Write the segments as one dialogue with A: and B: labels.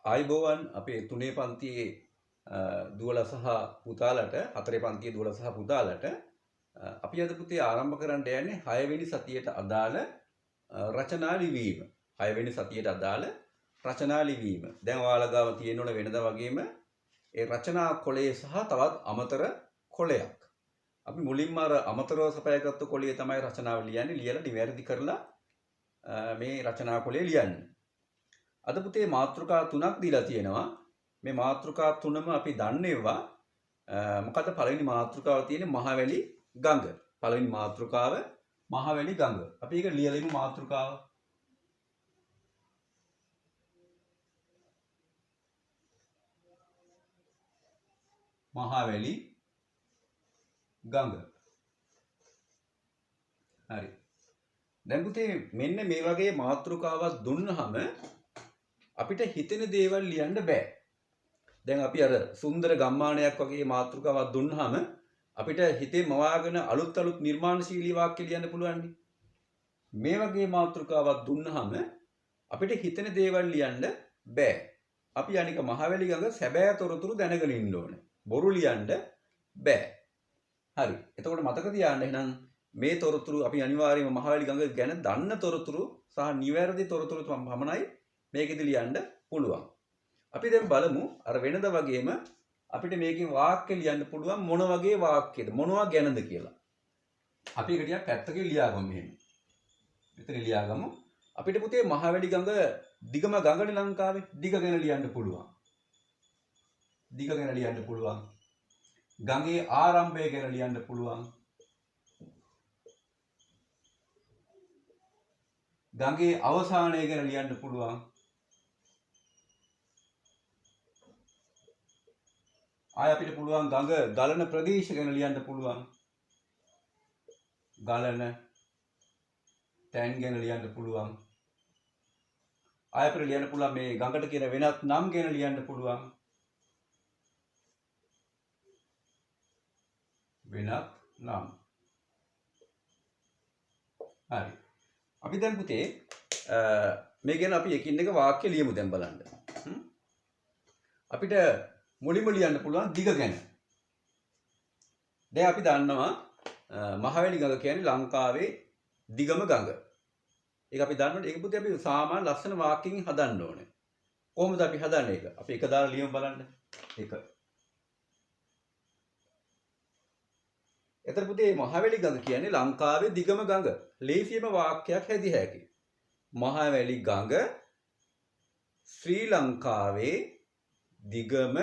A: ආයිබෝවන් අපේ 3 පන්තියේ දුවලා සහ පුතාලට 4 පන්තියේ දුවලා සහ පුතාලට අපි අද පුතේ ආරම්භ කරන්න යන්නේ 6 වෙනි සතියට අදාළ රචනා ලිවීම. 6 වෙනි සතියට අදාළ රචනා ලිවීම. දැන් ඔයාලා ගාව තියෙනවල වෙනදා වගේම ඒ රචනා කොළේ සහ තවත් අමතර කොළයක්. අපි මුලින්ම අර අමතරව සපයාගත්තු කොළේ තමයි රචනාව ලියන්නේ. ලියලා නිවැරදි කරලා මේ රචනා කොළේ ලියන්නේ. අද පුතේ මාතෘකා 3ක් දීලා තියෙනවා. මේ මාතෘකා 3ම අපි දන්නේවා මොකද පළවෙනි මාතෘකාව තියෙන්නේ මහවැලි ගඟ. පළවෙනි මාතෘකාව මහවැලි ගඟ. අපි ඒක ලියලිමු මාතෘකාව. මහවැලි ගඟ. හරි. දැන් පුතේ මෙන්න මේ වගේ මාතෘකාවක් දුන්නහම අපිට හිතෙන දේවල් ලියන්න බෑ. දැන් අපි අර සුන්දර ගම්මානයක් වගේ මාතෘකාවක් දුන්නාම අපිට හිතේ මවාගෙන අලුත් නිර්මාණශීලී වාක්‍ය ලියන්න පුළුවන්. මේ වගේ මාතෘකාවක් දුන්නාම අපිට හිතෙන දේවල් ලියන්න බෑ. අපි අනික මහවැලි ගඟ සැබෑ තොරතුරු දැනගෙන ඉන්න ඕනේ. බොරු ලියන්න බෑ. හරි. එතකොට මතක තියාගන්න එහෙනම් මේ තොරතුරු අපි අනිවාර්යයෙන්ම මහවැලි ගඟ ගැන දන්න තොරතුරු සහ නිවැරදි තොරතුරු පමණයි මේකෙදි ලියන්න පුළුවන්. අපි දැන් බලමු අර වෙනද වගේම අපිට මේකේ වාක්‍ය ලියන්න පුළුවන් මොන වගේ වාක්‍යද මොනවා ගැනද කියලා. අපි ඒක ටිකක් පැත්තකින් ලියාගමු මෙහෙම. මෙතන ලියාගමු. අපිට පුතේ මහවැලි ගඟ දිගම ගඟනේ ලංකාවේ. දිග ගැන ලියන්න පුළුවන්. දිග ගැන ලියන්න පුළුවන්. ගඟේ ආරම්භය ගැන ලියන්න පුළුවන්. ගඟේ අවසානය ගැන ලියන්න පුළුවන්. ආය අපිට පුළුවන් ගඟ ගලන ප්‍රදේශ ගැන ලියන්න පුළුවන්. ගලන තැන් ගැන ලියන්න පුළුවන්. ආය අපිට ලියන්න පුළුවන් මේ ගඟට කියන වෙනත් නම් ගැන ලියන්න පුළුවන්. වෙනත් නම්. හරි. අපි දැන් පුතේ මේ ගැන අපි එකින් එක වාක්‍ය ලියමු දැන් බලන්න. අපිට මුලින්ම ලියන්න පුළුවන් දිග ගැන. දැන් අපි දන්නවා මහවැලි ගඟ කියන්නේ ලංකාවේ දිගම ගඟ. ඒක අපි දන්නවනේ. ඒක පුතේ අපි සාමාන්‍ය ලස්සන වාක්‍යකින් හදන්න ඕනේ. කොහොමද අපි හදන්නේ ඒක? අපි එක දාලා ලියමු බලන්න. එක. එතන පුතේ මහවැලි ගඟ කියන්නේ ලංකාවේ දිගම ගඟ. ලේසියම වාක්‍යයක් හැදිය හැකියි. මහවැලි ගඟ ශ්‍රී ලංකාවේ දිගම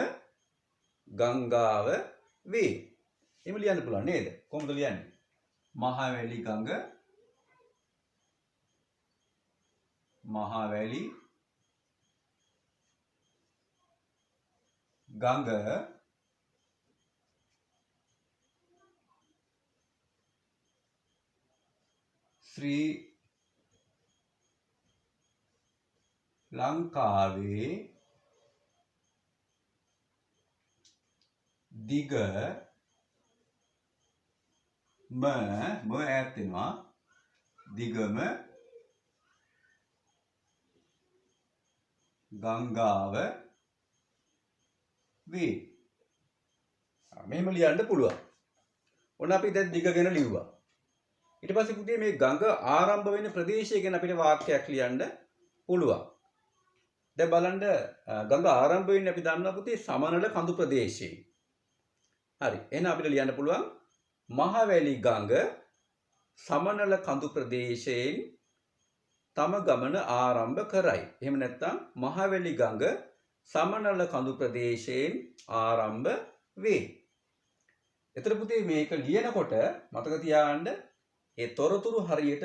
A: ගංගාව වේ. එහෙම ලියන්න පුළුවන් නේද? කොහොමද ලියන්නේ? මහවැලි ගඟ මහවැලි ගඟ ශ්‍රී ලංකාවේ දිගම ඈත් වෙනවා දිගම ගංගාව වේ. මෙහෙම ලියන්න පුළුවන්. ඔන්න අපි දැන් දිග ගැන ලිව්වා. ඊට පස්සේ පුතේ මේ ගඟ ආරම්භ වෙන ප්‍රදේශය ගැන අපිට වාක්‍යයක් ලියන්න පුළුවන්. දැන් බලන්න ගඟ ආරම්භ වෙන්නේ අපි දන්නවා පුතේ සමනල කඳු ප්‍රදේශයේ. හරි. එහෙනම් අපිට ලියන්න පුළුවන් මහවැලි ගඟ සමනල කඳු ප්‍රදේශයෙන් තම ගමන ආරම්භ කරයි. එහෙම නැත්නම් මහවැලි ගඟ සමනල කඳු ප්‍රදේශයෙන් ආරම්භ වේ. එතන පුතේ මේක ලියනකොට මතක තියාගන්න ඒ තොරතුරු හරියට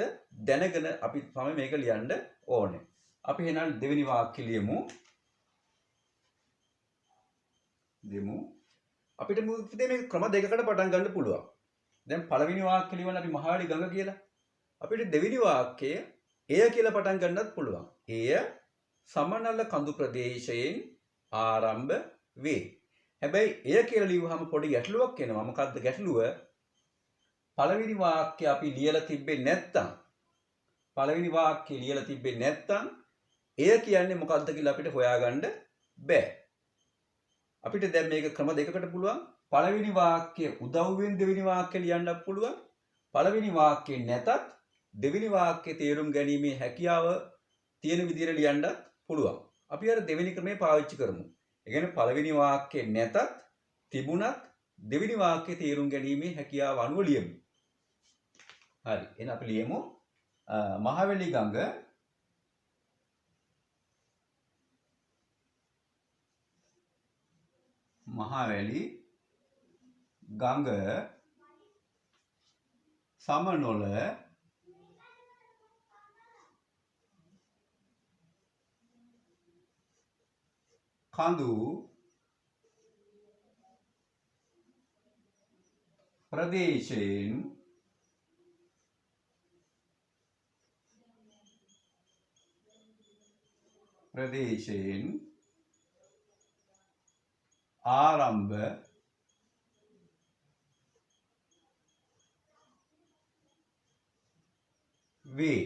A: දැනගෙන අපි තමයි මේක ලියන්න ඕනේ. අපි එහෙනම් දෙවෙනි වාක්‍ය ලියමු. අපිට පුතේ මේක ක්‍රම දෙකකට පටන් ගන්න පුළුවන්. දැන් පළවෙනි වාක්‍ය ලියවන්න අපි මහවැලි ගඟ කියලා. අපිට දෙවෙනි වාක්‍යය එය කියලා පටන් ගන්නත් පුළුවන්. එය සමනල කඳු ප්‍රදේශයෙන් ආරම්භ වේ. හැබැයි එය කියලා ලියුවහම පොඩි ගැටලුවක් එනවා. මොකද්ද ගැටලුව? පළවෙනි වාක්‍ය අපි ලියලා තිබ්බේ නැත්තම් එය කියන්නේ මොකක්ද කියලා අපිට හොයාගන්න බෑ. අපිට දැන් මේක ක්‍රම දෙකකට පුළුවන්. පළවෙනි වාක්‍යය උදව්වෙන් දෙවෙනි වාක්‍යය ලියන්නත් පුළුවන්. පළවෙනි වාක්‍යය නැතත් දෙවෙනි වාක්‍යය තේරුම් ගැනීමේ හැකියාව තියෙන විදිහට ලියන්නත් පුළුවන්. අපි අර දෙවෙනි ක්‍රමය පාවිච්චි කරමු. ඒ කියන්නේ පළවෙනි වාක්‍යය නැතත් තිබුණත් දෙවෙනි වාක්‍යය තේරුම් ගැනීමේ හැකියාව අනුව ලියමු. හරි. එහෙනම් අපි ලියමු මහවැලි ගඟ මහවැලි ගඟ සමනොල කඳු ප්‍රදේශයෙන් ආරම්භ වේ.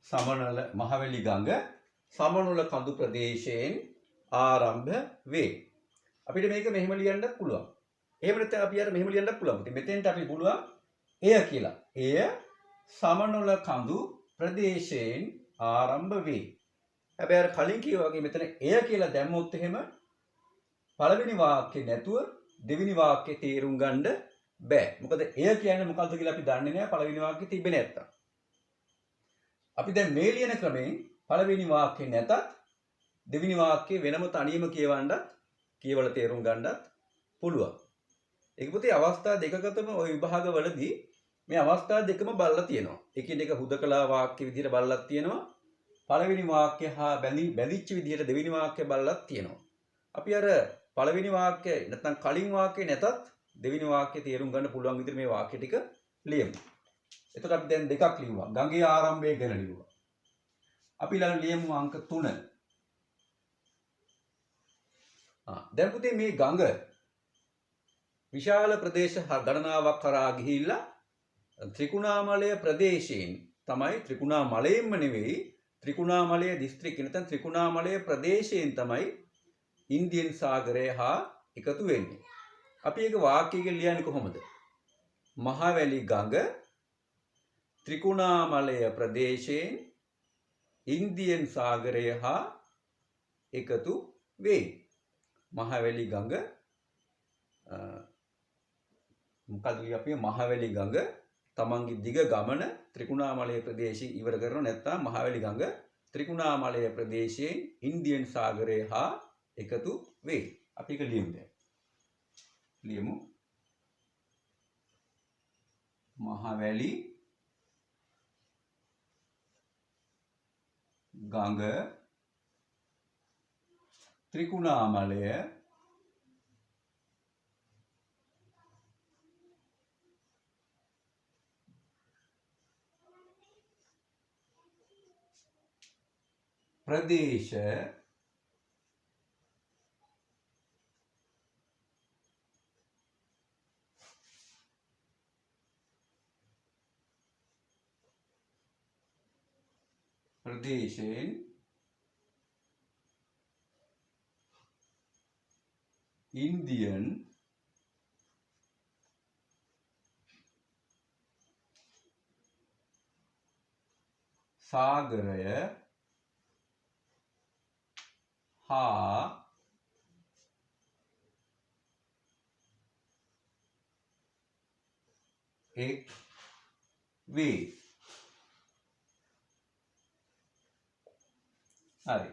A: සමනල මහවැලි ගඟ සමනොල කඳු ප්‍රදේශයෙන් ආරම්භ වේ. අපිට මේක මෙහෙම ලියන්නත් පුළුවන්. එහෙම නැත්නම් අපි අර මෙහෙම ලියන්නත් පුළුවන්. ඉතින් මෙතෙන්ට අපි පුළුවන් එය කියලා. එය සමනොල කඳු ප්‍රදේශයෙන් ආරම්භ වේ. හැබැයි අර කලින් කිව්වා වගේ මෙතන එය කියලා දැම්මොත් එහෙම පළවෙනි වාක්‍යේ නැතුව දෙවෙනි වාක්‍යේ තේරුම් ගන්න බෑ. මොකද එය කියන්නේ මොකක්ද කියලා අපි දන්නේ නැහැ පළවෙනි වාක්‍යේ තිබෙන්නේ නැත්තම්. අපි දැන් මේ ලියන ක්‍රමයෙන් පළවෙනි වාක්‍යේ නැතත් දෙවෙනි වාක්‍යේ වෙනම තනියම කියවලා තේරුම් ගන්නත් පුළුවන්. ඒක පුතේ අවස්ථා දෙකකටම ওই විභාගවලදී මේ අවස්ථා දෙකම බලලා තියෙනවා. එකිනෙක හුදකලා වාක්‍ය විදිහට බලලත් තියෙනවා. පළවෙනි වාක්‍ය හා බැඳිච්ච විදිහට දෙවෙනි වාක්‍ය බලලත් තියෙනවා. අපි අර පළවෙනි වාක්‍ය නැත්නම් කලින් වාක්‍ය නැතත් දෙවෙනි වාක්‍ය තේරුම් ගන්න පුළුවන් විදිහට මේ වාක්‍ය ටික ලියමු. එතකොට අපි දැන් දෙකක් ලියුවා. ගඟේ ආරම්භය ගැන ලියුවා. අපි ළඟ ලියමු අංක 3. දැන් පුතේ මේ ගඟ විශාල ප්‍රදේශ ගණනාවක් කරා ගිහිල්ලා ත්‍රිකුණාමලය ප්‍රදේශයෙන් තමයි ත්‍රිකුණාමලයෙන්ම නෙවෙයි ත්‍රිකුණාමලය දිස්ත්‍රික්කේ නැත්නම් ත්‍රිකුණාමලය ප්‍රදේශයෙන් තමයි ඉන්දියන් සාගරය හා එකතු වෙන්නේ. අපි ඒක වාක්‍යයකින් ලියන්නේ කොහොමද? මහවැලි ගඟ ත්‍රිකුණාමලය ප්‍රදේශයෙන් ඉන්දියන් සාගරය හා එකතු වේ. මහවැලි ගඟ මොකද අපි මහවැලි ගඟ තමන්ගේ දිග ගමන ත්‍රිකුණාමලය ප්‍රදේශයේ ඉවර කරනවා නැත්නම් මහවැලි ගඟ ත්‍රිකුණාමලය ප්‍රදේශයෙන් ඉන්දියන් සාගරය හා එකතු වේ. අපි ඒක ලියමු දැන්. ලියමු. මහවැලි ගඟ ත්‍රිකුණාමලය ප්‍රදේශ ප්‍රදේශයෙන් ඉන්දියන් සාගරය හා එක් වේ. හරි.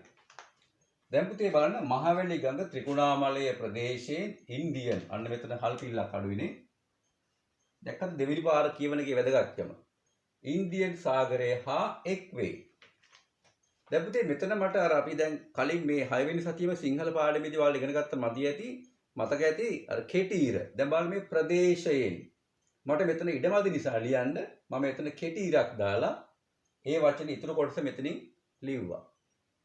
A: දැන් පුතේ බලන්න මහවැලි ගඟ ත්‍රිකුණාමලය ප්‍රදේශයෙන් ඉන්දියන් අන්න මෙතන හල් පිල්ලක් අඩුයිනේ. දැක්කද දෙවෙනි පාර කියවන එකේ වැදගත්කම. ඉන්දියන් සාගරය හා එක් වේ. දැන් පුතේ මෙතන මට අර අපි දැන් කලින් මේ 6 වෙනි සතියේ සිංහල පාඩමේදී ඔයාලා ඉගෙන ගත්ත මතක ඇති අර කෙටීර. දැන් බලන්න මේ ප්‍රදේශයෙන් මට මෙතන ඉඩමදි නිසා ලියන්න මම මෙතන කෙටීරක් දාලා ඒ වචනේ ඉතුරු කොටස මෙතනින් ලිව්වා.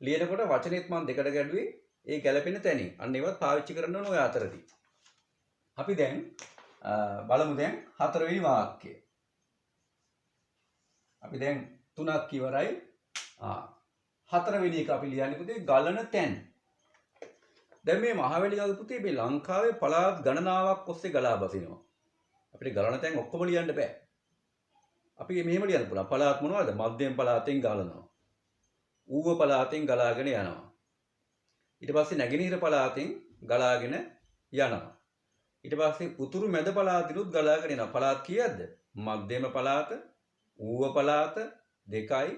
A: ලියනකොට වචනේත් මම දෙකට ගැඩුවේ ඒ ගැළපෙන තැනින්. අන්න ඒවත් පාවිච්චි කරන්න ඕන ඔය අතරදී. අපි දැන් බලමු දැන් 4 වෙනි වාක්‍යය. අපි දැන් 3ක් ඉවරයි. හතරවෙනි එක අපි ලියන්නේ පුතේ ගලන තැන්. දැන් මේ මහවැලි ගඟ පුතේ මේ ලංකාවේ පළාත් ගණනාවක් ඔස්සේ ගලා බසිනවා. අපිට ගලන තැන් ඔක්කොම ලියන්න බෑ. අපි මෙහෙම ලියන්න පුළුවන්. පළාත් මොනවද? මධ්‍යම පළාතෙන් ගලනවා. ඌව පළාතෙන් ගලාගෙන යනවා. ඊට පස්සේ නැගෙනහිර පළාතෙන් ගලාගෙන යනවා. ඊට පස්සේ උතුරු මැද පළාතිනුත් ගලාගෙන යනවා. පළාත් කීයක්ද? මධ්‍යම පළාත, ඌව පළාත 2යි,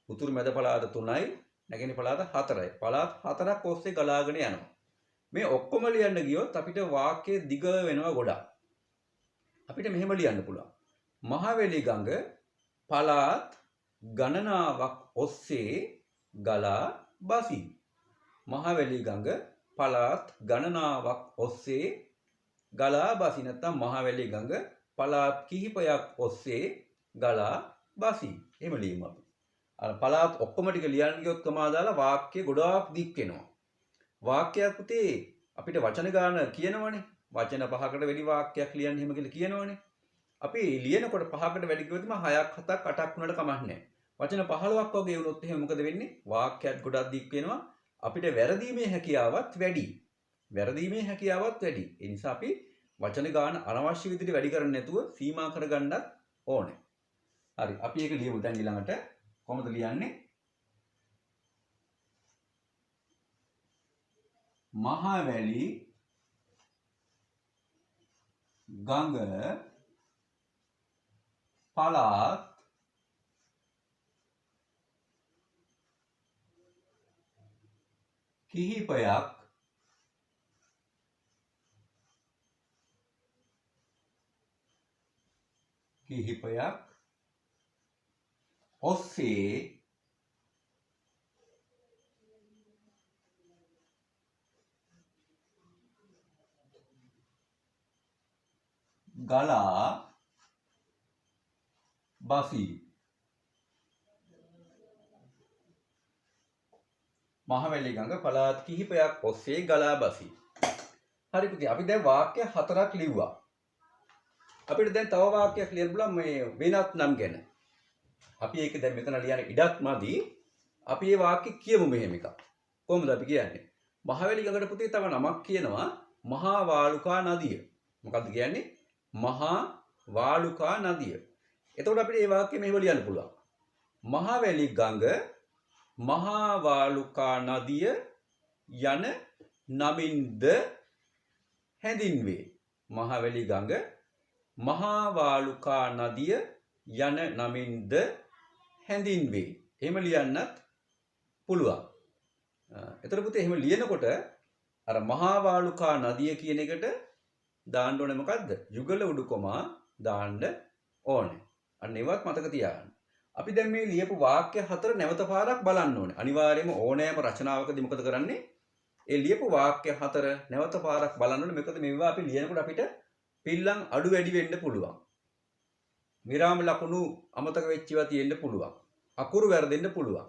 A: උතුරු මැද පළාත 3යි, නැගෙනහිර පළාත 4යි. පළාත් 4ක් ඔස්සේ ගලාගෙන යනවා. මේ ඔක්කොම ලියන්න ගියොත් අපිට වාක්‍යය දිග වෙනවා ගොඩක්. අපිට මෙහෙම ලියන්න පුළුවන්. මහවැලි ගඟ පළාත් ගණනාවක් ඔස්සේ ගලා බසී. මහවැලි ගඟ පළාත් ගණනාවක් ඔස්සේ ගලා බසී. නැත්නම් මහවැලි ගඟ පළාත් කිහිපයක් ඔස්සේ ගලා බසී. එහෙම ලියමු අපි. අර පළාත් ඔක්කොම ටික ලියන්න ගියොත් කමා දාලා වාක්‍ය ගොඩාක් දික් වෙනවා. වාක්‍යයක් පුතේ අපිට වචන ගාන කියනවනේ. වචන 5කට වැඩි වාක්‍යයක් ලියන්න එහෙම කියලා කියනවනේ. අපි ලියනකොට 5කට වැඩි කිව්වොත් 6ක් 7ක් 8ක් වුණාට කමක් නැහැ. වචන 15ක් වගේ වුණොත් එහෙනම් මොකද වෙන්නේ? වාක්‍යයක් ගොඩක් දික් වෙනවා. අපිට වැරදීමේ හැකියාවත් වැඩි. වැරදීමේ හැකියාවත් වැඩි. ඒ නිසා අපි වචන ගාන අනවශ්‍ය විදිහට වැඩි කරන්නේ නැතුව සීමා කරගන්නත් ඕනේ. හරි. අපි ඒක ලියමු දැන් ඊළඟට. කොහොමද ලියන්නේ? මහවැලි ගඟ පළාත් කිහිපයක් ඔස්සේ ගලා බසී. මහවැලි ගඟ පළාත් කිහිපයක් ඔස්සේ ගලා බසී. හරි පුතේ අපි දැන් වාක්‍ය 4ක් ලිව්වා. අපිට දැන් තව වාක්‍යයක් ලියන්න පුළුවන් මේ වෙනත් නම් ගැන. අපි ඒක දැන් මෙතන ලියන ඉඩක් මදි. අපි මේ වාක්‍ය කියමු මෙහෙම එකක්. කොහොමද අපි කියන්නේ? මහවැලි ගඟට පුතේ තව නමක් කියනවා මහා වාලුකා නදිය. මොකක්ද කියන්නේ? මහා වාලුකා නදිය. එතකොට අපිට මේ වාක්‍ය මෙහෙම ලියන්න පුළුවන්. මහවැලි ගඟ මහා වාලුකා නදිය යන නමින්ද හැඳින්වේ. මහවැලි ගඟ මහා වාලුකා නදිය යන නමින්ද හැඳින්වේ. එහෙම ලියන්නත් පුළුවන්. එතකොට පුතේ එහෙම ලියනකොට අර මහා වාලුකා නදිය කියන එකට දාන්න ඕනේ මොකද්ද? යුගල උඩුකොමා දාන්න ඕනේ. අන්න ඒවත් මතක තියාගන්න. අපි දැන් මේ ලියපු වාක්‍ය 4 නැවත පාරක් බලන්න ඕනේ. අනිවාර්යයෙන්ම ඕනෑම රචනාවකදී මොකද කරන්නේ? ඒ ලියපු වාක්‍ය 4 නැවත පාරක් බලන්න ඕනේ. මොකද මේවා අපි ලියනකොට අපිට පිල්ලම් අඩු වැඩි වෙන්න පුළුවන්. විරාම ලකුණු අමතක වෙච්ච ඒවා තියෙන්න පුළුවන්. අකුරු වැරදෙන්න පුළුවන්.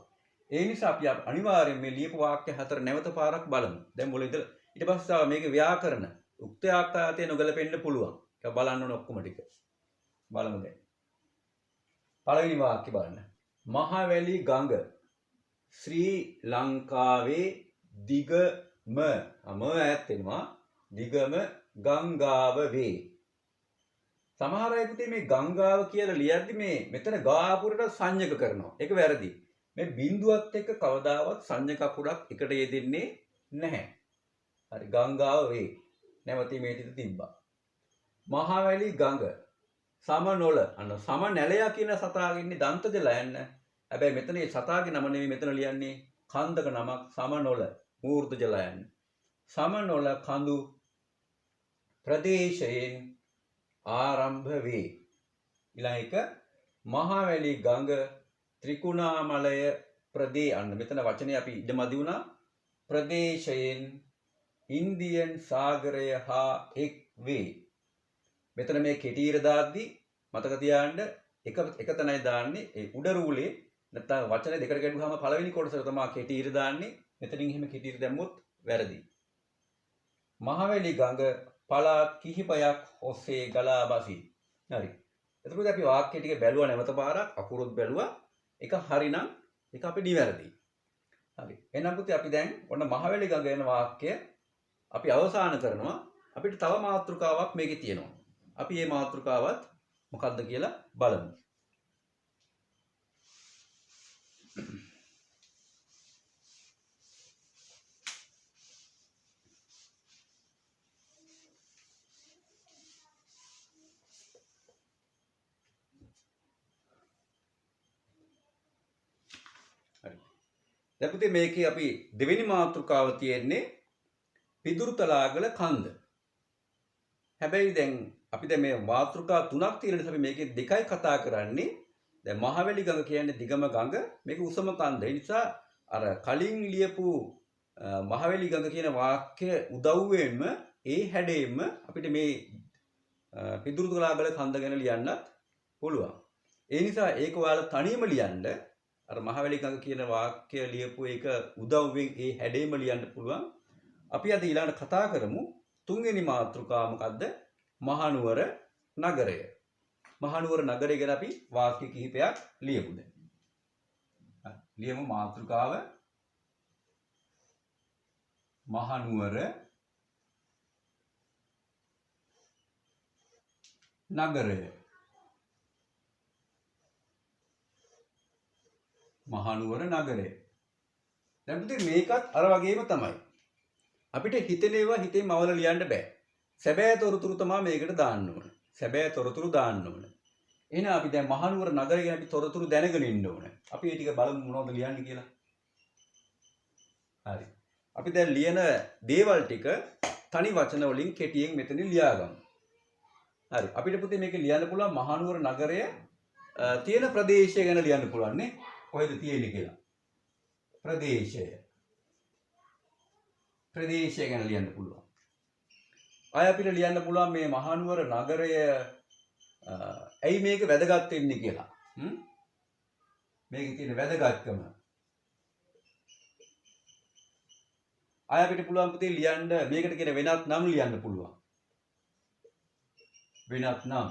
A: ඒ නිසා අපි අනිවාර්යයෙන් මේ ලියපු වාක්‍ය 4 නැවත පාරක් බලමු. දැන් මොකද ඊට පස්සේ මේකේ ව්‍යාකරණ උක්තයාකාතය නොගැලපෙන්න පුළුවන්. ඒක බලන්න ඕන ඔක්කොම ටික. බලමු දැන්. පළවෙනි වාක්‍ය බලන්න. මහවැලි ගඟ ශ්‍රී ලංකාවේ දිගම ඈත් වෙනවා. දිගම ගංගාව වේ. සමහර අය පුතේ මේ ගංගාව කියලා ලියද්දි මේ මෙතන ගාපුරට සංඥක කරනවා. ඒක වැරදි. මේ බිඳුවත් එක්ක කවදාවත් සංඥක අකුරක් එකට යෙදෙන්නේ නැහැ. හරි ගංගාව වේ. නැවතීමේ තිත තිබ්බා. මහවැලි ගඟ සමනොල අන්න සම නැලයා කියන සතාගේ ඉන්නේ දන්තජ ලයන්න. හැබැයි මෙතන මේ සතාගේ නම නෙවෙයි මෙතන ලියන්නේ කන්දක නමක් සමනොල මූර්ධජ ලයන්න. සමනොල කඳු ප්‍රදේශයෙන් ආරම්භ වේ. ඊළඟ එක මහවැලි ගඟ ත්‍රිකුණාමලය අන්න මෙතන වචනේ අපි ඉදමදි වුණා ප්‍රදේශයෙන් ඉන්දියන් සාගරය හා එක් වේ. මෙතන මේ කෙටීර දාද්දි මතක තියාගන්න එක තැනයි දාන්නේ ඒ උඩරූලේ නැත්නම් වචන දෙකට ගැටුවාම පළවෙනි කොටසට තමයි කෙටීර දාන්නේ. මෙතනින් එහෙම කෙටීර දැම්මොත් වැරදි. මහවැලි ගඟ පළාත් කිහිපයක් ඔස්සේ ගලා බසී. හරි. එතකොට අපි වාක්‍ය ටික බැලුවා නැවත පාරක් අකුරුත් බැලුවා. එක හරිනම් එක අපි නිවැරදි. හරි. එහෙනම් පුතේ අපි දැන් ඔන්න මහවැලි ගඟ යන වාක්‍ය අපි අවසන් කරනවා. අපිට තව මාතෘකාවක් මේකේ තියෙනවා. අපි මේ මාතෘකාවත් මොකක්ද කියලා බලමු. හරි. දැන් පුතේ මේකේ අපි දෙවෙනි මාතෘකාව තියෙන්නේ පිදුරුතලාගල කන්ද. හැබැයි දැන් අපි දැන් මේ මාතෘකා තුනක් තියෙන නිසා අපි මේකේ දෙකයි කතා කරන්නේ. දැන් මහවැලි ගඟ කියන්නේ දිගම ගඟ, මේක උසම කන්ද. ඒ නිසා අර කලින් ලියපු මහවැලි ගඟ කියන වාක්‍ය උදව්වෙන්ම ඒ හැඩයෙන්ම අපිට මේ පිදුරුතලාගල කන්ද ගැන ලියන්නත් පුළුවන්. ඒ නිසා ඒක ඔයාලා තනියම ලියන්න අර මහවැලි ගඟ කියන වාක්‍ය ලියපු එක උදව්වෙන් ඒ හැඩයෙන්ම ලියන්න පුළුවන්. අපි අද ඊළඟට කතා කරමු තුන්වෙනි මාතෘකාව මොකද්ද? මහනුවර නගරය. මහනුවර නගරය ගැන අපි වාක්‍ය කිහිපයක් ලියමු දැන්. ලියමු මාතෘකාව මහනුවර නගරය. මහනුවර නගරය. දැන් පුතේ මේකත් අර වගේම තමයි. අපිට හිතෙන ඒවා හිතෙන් මවල ලියන්න බෑ. සැබෑ තොරතුරු තමයි මේකට දාන්න ඕන. සැබෑ තොරතුරු දාන්න ඕන. එහෙනම් අපි දැන් මහනුවර නගරය ගැන අපි තොරතුරු දැනගෙන ඉන්න ඕන. අපි මේ ටික බලමු මොනවද ලියන්නේ කියලා. හරි. අපි දැන් ලියන දේවල් ටික තනි වචන වලින් කෙටියෙන් මෙතන ලියාගමු. හරි. අපිට පුතේ මේක ලියන්න පුළුවන් මහනුවර නගරය තියෙන ප්‍රදේශය ගැන ලියන්න පුළුවන් නේ. කොහෙද තියෙන්නේ කියලා. ප්‍රදේශය. ප්‍රදේශය ගැන ලියන්න පුළුවන්. අය අපිට ලියන්න පුළුවන් මේ මහනුවර නගරය ඇයි මේක වැදගත් වෙන්නේ කියලා. මේකේ තියෙන වැදගත්කම. අය අපිට පුළුවන් පුතේ ලියන්න මේකට කියන වෙනත් නම් ලියන්න පුළුවන්. වෙනත් නම්.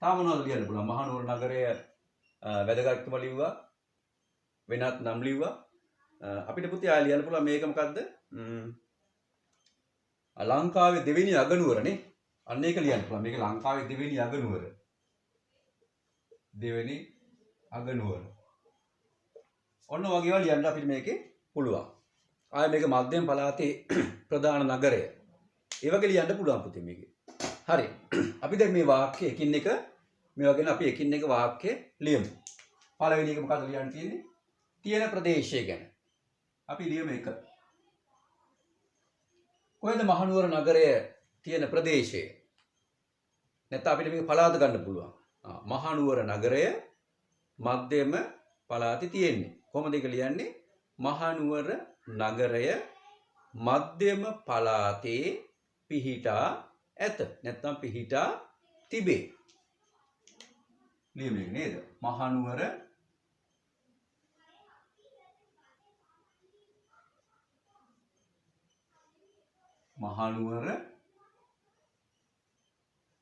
A: තාම මොනවද ලියන්න පුළුවන්? මහනුවර නගරය වැදගත්කම ලිව්වා. වෙනත් නම් ලිව්වා. අපිට පුතේ ආය ලියන්න පුළුවන් මේක මොකද්ද? ලංකාවේ දෙවෙනි අගනුවරනේ. අන්න ඒක ලියන්න පුළුවන්. මේක ලංකාවේ දෙවෙනි අගනුවර. දෙවෙනි අගනුවර. ඔන්න වගේ ඒවා ලියන්න අපිට මේකේ පුළුවන්. ආය මේක මධ්‍යම පළාතේ ප්‍රධාන නගරය. ඒ වගේ ලියන්න පුළුවන් පුතේ මේකේ. හරි. අපි දැන් මේ වාක්‍ය එකින් එක මේ වගේ අපි එකින් එක වාක්‍ය ලියමු. පළවෙනි එක මොකක්ද ලියන්න තියෙන්නේ? තියෙන ප්‍රදේශය ගැන. අපි ලියමු එක. කොහෙද මහනුවර නගරය තියෙන ප්‍රදේශය? නැත්නම් අපිට මේක පළාත ගන්න පුළුවන්. මහනුවර නගරය මධ්‍යම පළාතේ තියෙන්නේ. කොහොමද ඒක ලියන්නේ? මහනුවර නගරය මධ්‍යම පළාතේ පිහිටා ඇත. නැත්නම් පිහිටා තිබේ. ලියමු නේද? මහනුවර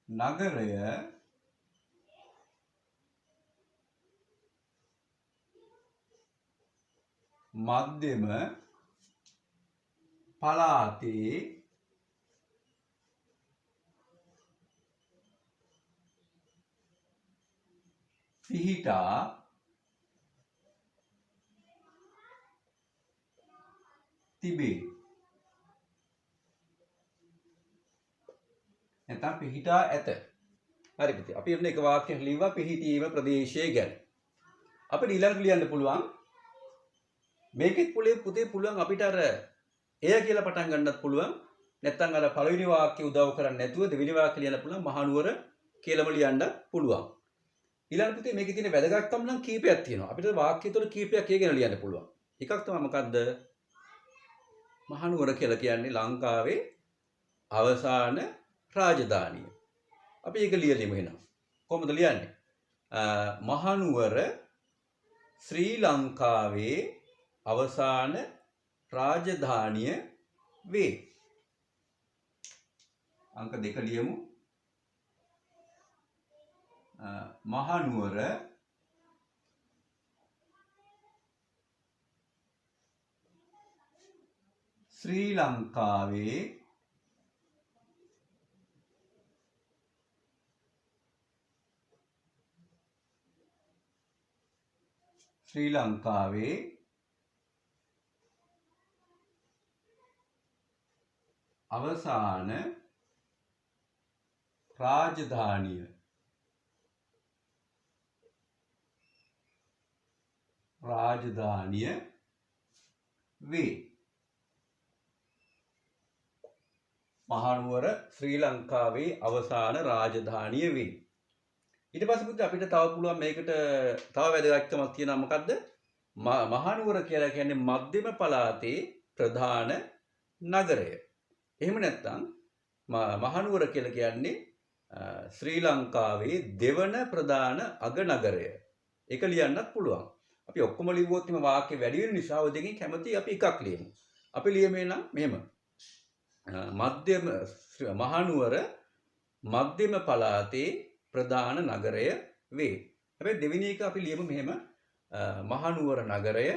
A: නගරය මධ්‍යම පළාතේ පිහිටා තිබේ. නැත්නම් පිහිටා ඇත. හරි පුතේ. අපි එන්න එක වාක්‍යයක් ලියුවා පිහිටීම ප්‍රදේශය ගැන. අපිට ඊළඟට ලියන්න පුළුවන් මේකෙත් පුතේ පුළුවන් අපිට අර එය කියලා පටන් ගන්නත් පුළුවන්. නැත්නම් අර පළවෙනි වාක්‍ය උදව් කරන්නේ නැතුව දෙවෙනි වාක්‍ය ලියන්න පුළුවන් මහනුවර කියලාම ලියන්න පුළුවන්. ඊළඟ පුතේ මේකේ තියෙන වැදගත්කම් නම් කීපයක් තියෙනවා. අපිට වාක්‍ය තුන කීපයක් ඒ ගැන ලියන්න පුළුවන්. එකක් තමයි මොකද්ද? මහනුවර කියලා කියන්නේ ලංකාවේ අවසාන රාජධානිය. අපි ඒක ලියලිමු එහෙනම්. කොහොමද ලියන්නේ? මහනුවර ශ්‍රී ලංකාවේ අවසාන රාජධානිය වේ. අංක 2 ලියමු. මහනුවර ශ්‍රී ලංකාවේ අවසාන රාජධානිය වේ. මහනුවර ශ්‍රී ලංකාවේ අවසාන රාජධානිය වේ. ඊට පස්සේ පුතේ අපිට තව පුළුවන් මේකට තව වැදගත්කමක් තියෙනවා. මොකද්ද? මහනුවර කියලා කියන්නේ මධ්‍යම පළාතේ ප්‍රධාන නගරය. එහෙම නැත්නම් මහනුවර කියලා කියන්නේ ශ්‍රී ලංකාවේ දෙවන ප්‍රධාන අග නගරය. ඒක ලියන්නත් පුළුවන්. අපි ඔක්කොම ලිව්වොත් එimhe වාක්‍ය වැඩි වෙන නිසා ඔය දෙකෙන් කැමති අපි එකක් ලියමු. අපි ලියමු නම් මෙහෙම. මහනුවර මධ්‍යම පළාතේ ප්‍රධාන නගරය වේ. හැබැයි දෙවෙනි එක අපි ලියමු මෙහෙම. මහනුවර නගරය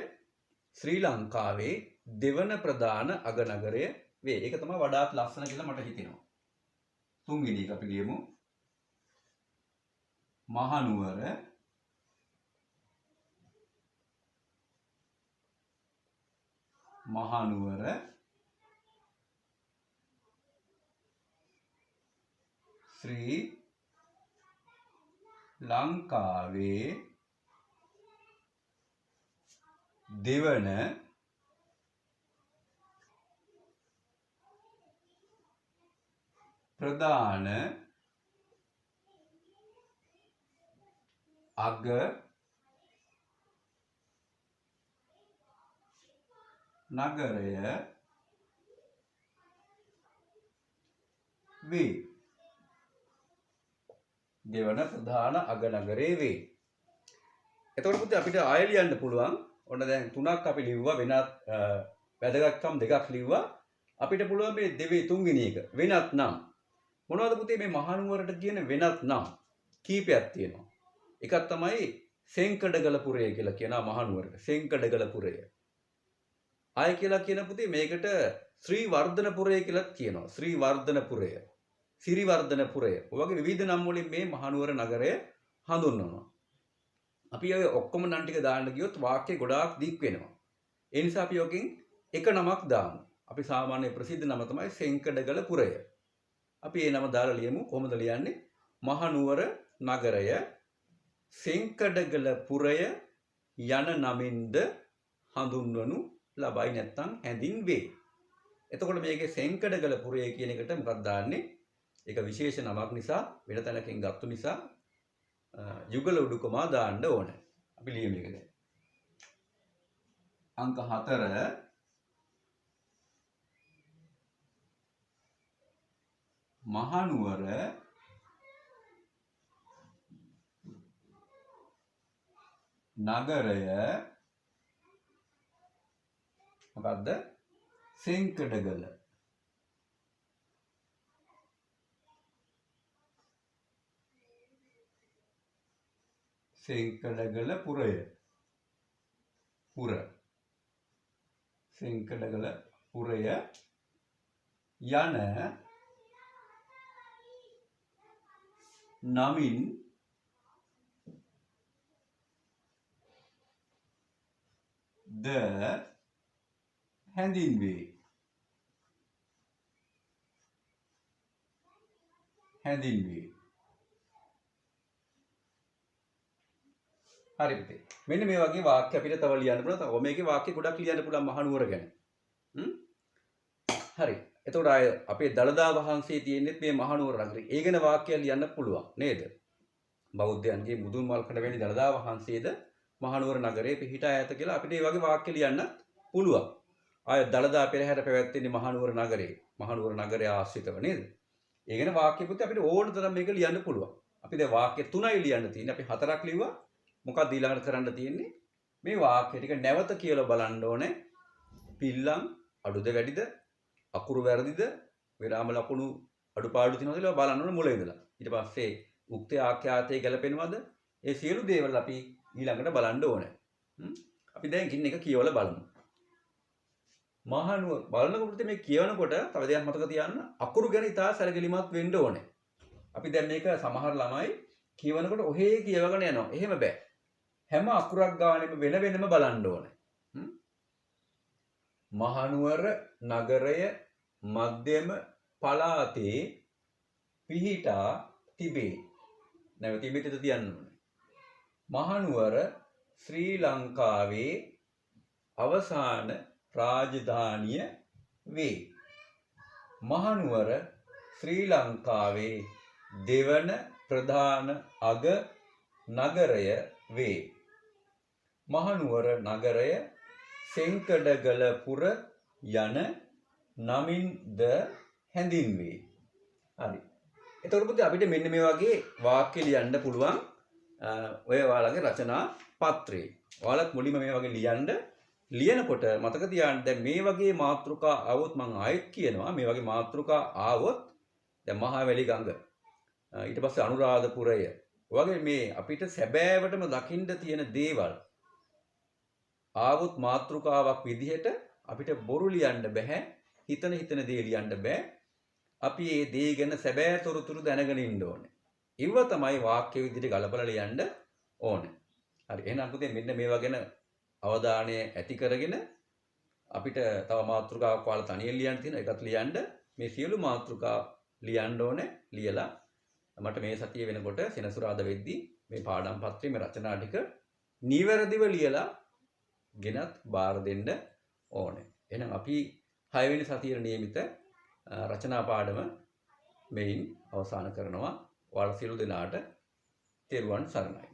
A: ශ්‍රී ලංකාවේ දෙවන ප්‍රධාන අග නගරය වේ. ඒක තමයි වඩාත් ලස්සන කියලා මට හිතෙනවා. තුන්වෙනි එක අපි ලියමු. මහනුවර ශ්‍රී ලංකාවේ දෙවන ප්‍රධාන අග නගරය වේ. දෙවන ප්‍රධාන අග නගරේ වේ. එතකොට පුතේ අපිට ආයෙ ලියන්න පුළුවන්. ඔන්න දැන් තුනක් අපි ලිව්වා, වෙනත් වැදගත්කම් දෙකක් ලිව්වා. අපිට පුළුවන් මේ දෙවේ තුන්වෙනි එක වෙනත් නම්. මොනවද පුතේ මේ මහනුවරට කියන වෙනත් නම්? කීපයක් තියෙනවා. එකක් තමයි සෙන්කඩගලපුරය කියලා කියනවා මහනුවරට. සෙන්කඩගලපුරය. ආයෙ කියලා කියන පුතේ මේකට ශ්‍රී වර්ධනපුරය කියලා කියනවා. ශ්‍රී වර්ධනපුරය. සිරිවර්ධනපුරය. ඔය වගේ විවිධ නම් වලින් මේ මහනුවර නගරය හඳුන්වනවා. අපි ඔය ඔක්කොම නම් ටික දාන්න ගියොත් වාක්‍ය ගොඩාක් දික් වෙනවා. ඒ නිසා අපි යකින් එක නමක් දාමු. අපි සාමාන්‍ය ප්‍රසිද්ධ නම තමයි සෙන්කඩගලපුරය. අපි ඒ නම දාලා ලියමු. කොහොමද ලියන්නේ? මහනුවර නගරය සෙන්කඩගලපුරය යන නමින්ද හඳුන්වනු ලබයි, නැත්නම් හැඳින්වේ. එතකොට මේකේ සෙන්කඩගලපුරය කියන එකට මොකක්ද දාන්නේ? ඒක විශේෂ නමක් නිසා, වෙන තැනකින් ගත්තු නිසා යුගල උඩුකමා දාන්න ඕනේ. අපි ලියමු ඒක දැන්. අංක 4 මහනුවර නගරය මොකද්ද? සෙන්කඩගල. සෙන්කඩගලපුරය. සෙන්කඩගලපුරය යන නමින් ද හැඳින්වේ. හරි පුතේ. මෙන්න මේ වගේ වාක්‍ය අපිට තව ලියන්න පුළුවන්. තව මේකේ වාක්‍ය ගොඩක් ලියන්න පුළුවන් මහනුවර ගැන. හරි. එතකොට ආය අපේ දළදා වහන්සේ තියෙන්නේ මේ මහනුවර නගරේ. ඒ ගැන වාක්‍ය ලියන්න පුළුවන් නේද? බෞද්ධයන්ගේ මුදුන් මල්කඩ වැනි දළදා වහන්සේද මහනුවර නගරේ පිහිටා ඇත කියලා අපිට මේ වගේ වාක්‍ය ලියන්න පුළුවන්. ආය දළදා පෙරහැර පැවැත්වෙන්නේ මහනුවර නගරේ. මහනුවර නගරය ආශ්‍රිතව නේද? ඒ ගැන වාක්‍ය පුතේ අපිට ඕන තරම් මේක ලියන්න පුළුවන්. අපි දැන් වාක්‍ය 3යි ලියන්න තියෙන්නේ. අපි 4ක් ලිව්වා. මොකක්ද ඊළඟට කරන්න තියෙන්නේ? මේ වාක්‍ය ටික නැවත කියලා බලන්න ඕනේ. පිල්ලම් අඩුද වැඩිද? අකුරු වැරදිද? විරාම ලකුණු අඩුපාඩු තියෙනවද කියලා බලන්න ඕනේ මුල ඉඳලා. ඊට පස්සේ උක්ත ආඛ්‍යාතයේ ගැලපෙනවද? ඒ සියලු දේවල් අපි ඊළඟට බලන්න ඕනේ. අපි දැන් කින් එක කියවලා බලමු. මහනුවර බලනකොට මේ කියවනකොට තව දෙයක් මතක තියාගන්න අකුරු ගැන ඉතා සැලකිලිමත් වෙන්න ඕනේ. අපි දැන් මේක සමහර ළමයි කියවනකොට ඔහේ කියවගෙන යනවා. එහෙම බෑ. හැම අකුරක් ගානෙම වෙන වෙනම බලන්න ඕනේ. මහනුවර නගරය මධ්‍යම පළාතේ පිහිටා තිබේ. නැවත ඉබිතද තියන්න ඕනේ. මහනුවර ශ්‍රී ලංකාවේ අවසාන රාජධානිය වේ. මහනුවර ශ්‍රී ලංකාවේ දෙවන ප්‍රධාන අග නගරය වේ. මහනුවර නගරය සෙංකඩගලපුර යන නමින්ද හැඳින්වේ. හරි. එතකොට පුතේ අපිට මෙන්න මේ වගේ වාක්‍ය ලියන්න පුළුවන් ඔය ඔයාලගේ රචනා පත්‍රේ. ඔයාලත් මුලින්ම මේ වගේ ලියනකොට මතක තියාගන්න දැන් මේ වගේ මාතෘකා ආවොත් මම ආයෙත් කියනවා මේ වගේ මාතෘකා ආවොත් දැන් මහවැලි ගඟ ඊට පස්සේ අනුරාධපුරය වගේ මේ අපිට සැබෑවටම දකින්න තියෙන දේවල් ආවොත් මාතෘකාවක් විදිහට අපිට බොරු ලියන්න බෑ හිතන දේ ලියන්න බෑ අපි මේ දේ ගැන සැබෑ තොරතුරු දැනගෙන ඉන්න ඕනේ. ඉව තමයි වාක්‍ය විදිහට ගලපලා ලියන්න ඕනේ. හරි එහෙනම් පුතේ මෙන්න මේවා ගැන අවධානය ඇති කරගෙන අපිට තව මාතෘකාවක් ඔයාලා තනියෙන් ලියන්න තියෙනවා. ඒකත් ලියන්න මේ සියලු මාතෘකා ලියන්න ඕනේ. ලියලා මට මේ සතිය වෙනකොට සෙනසුරාදා වෙද්දී මේ පාඩම් පත්‍රයේ මේ රචනා ටික නිවැරදිව ලියලා ගෙනත් බාර දෙන්න ඕනේ. එහෙනම් අපි 6 වෙනි සතියේ නියමිත රචනා පාඩම මෙයින් අවසන් කරනවා. ඔයාලා සියලු දෙනාට තෙරුවන් සරණයි.